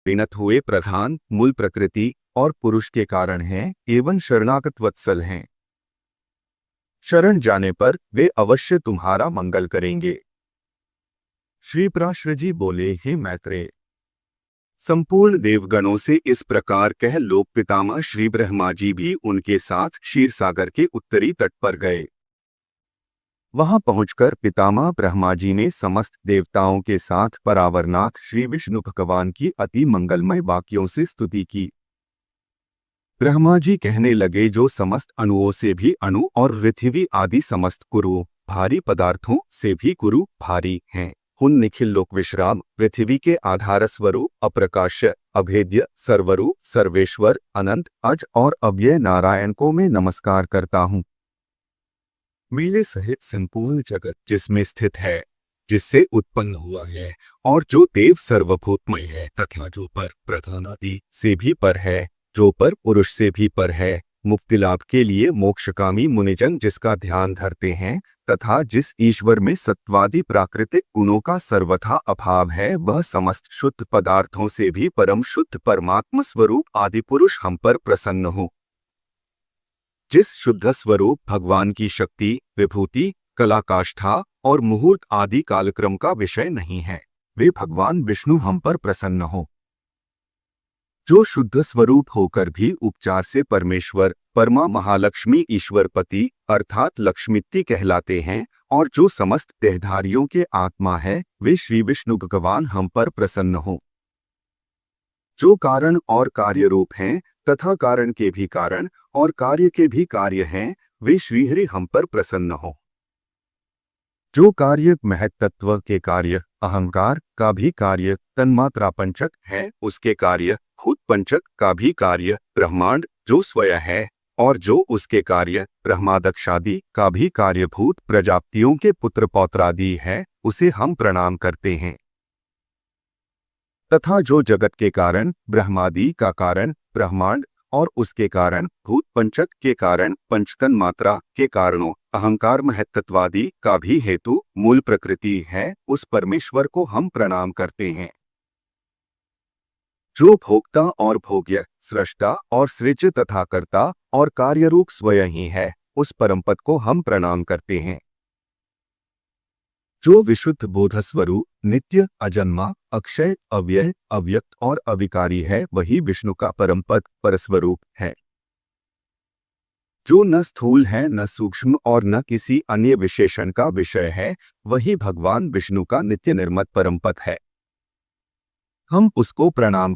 परिणत हुए प्रधान मूल प्रकृति और पुरुष के कारण हैं एवं शरणागत वत्सल हैं। शरण जाने पर वे अवश्य तुम्हारा मंगल करेंगे। श्री पराशर जी बोले, हे मैत्रेय, संपूर्ण देवगणों से इस प्रकार कह लोक पितामह श्री ब्रह्मा जी भी उनके साथ क्षीर सागर के उत्तरी तट पर गए। वहां पहुंचकर पितामह ब्रह्मा जी ने समस्त देवताओं के साथ परावरनाथ श्री विष्णु भगवान की अति मंगलमय वाक्यों से स्तुति की। ब्रह्मा जी कहने लगे, जो समस्त अणुओं से भी अणु और पृथ्वी आदि समस्त कुरु भारी पदार्थों से भी कुरु भारी हैं, उन निखिल लोक विश्राम पृथ्वी के आधार स्वरूप अप्रकाश्य अभेद्य सर्वरूप सर्वेश्वर अनंत अज और अव्यय नारायण को मैं नमस्कार करता हूँ। मेरे सहित संपूर्ण जगत जिसमें स्थित है, जिससे उत्पन्न हुआ है और जो देव सर्वभूतमय है तथा जो पर प्रधान आदि से भी पर है, जो पर पुरुष से भी पर है, मुक्ति लाभ के लिए मोक्षकामी मुनिजन जिसका ध्यान धरते हैं तथा जिस ईश्वर में सत्वादि प्राकृतिक गुणों का सर्वथा अभाव है, वह समस्त शुद्ध पदार्थों से भी परम शुद्ध परमात्म स्वरूप आदि पुरुष हम पर प्रसन्न हो। जिस शुद्ध स्वरूप भगवान की शक्ति विभूति कलाकाष्ठा और मुहूर्त आदि कालक्रम का विषय नहीं है, वे भगवान विष्णु हम पर प्रसन्न हो। जो शुद्ध स्वरूप होकर भी उपचार से परमेश्वर परमा महालक्ष्मी ईश्वरपति अर्थात लक्ष्मीति कहलाते हैं और जो समस्त देहधारियों के आत्मा है, वे श्री विष्णु भगवान हम पर प्रसन्न हो। जो कारण और कार्य रूप हैं तथा कारण के भी कारण और कार्य के भी कार्य हैं, वे श्रीहरि हम पर प्रसन्न हो। जो कार्य महत्तत्व के कार्य अहंकार का भी कार्य तन्मात्रा पंचक है, उसके कार्य खुद पंचक का भी कार्य ब्रह्मांड जो स्वयं है और जो उसके कार्य ब्रह्मादक्षादि का भी कार्यभूत प्रजापतियों के पुत्र पौत्रादि है, उसे हम प्रणाम करते हैं। तथा जो जगत के कारण ब्रह्मादि का कारण ब्रह्मांड और उसके कारण भूत पंचक के कारण पंचतन मात्रा के कारणों अहंकार महत्तत्वादि का भी हेतु मूल प्रकृति है, उस परमेश्वर को हम प्रणाम करते हैं। जो भोक्ता और भोग्य सृष्टा और सृज तथा कर्ता और कार्यरूप स्वयं ही है, उस परमपद को हम प्रणाम करते हैं। जो विशुद्ध बोध स्वरूप नित्य अजन्मा अक्षय अव्यय अव्यक्त और अविकारी है, वही विष्णु का परमपद परस्वरूप है। जो न स्थूल है न सूक्ष्म और न किसी अन्य विशेषण का विषय है, वही भगवान विष्णु का नित्य निर्मत परमपद है। हम उसको प्रणाम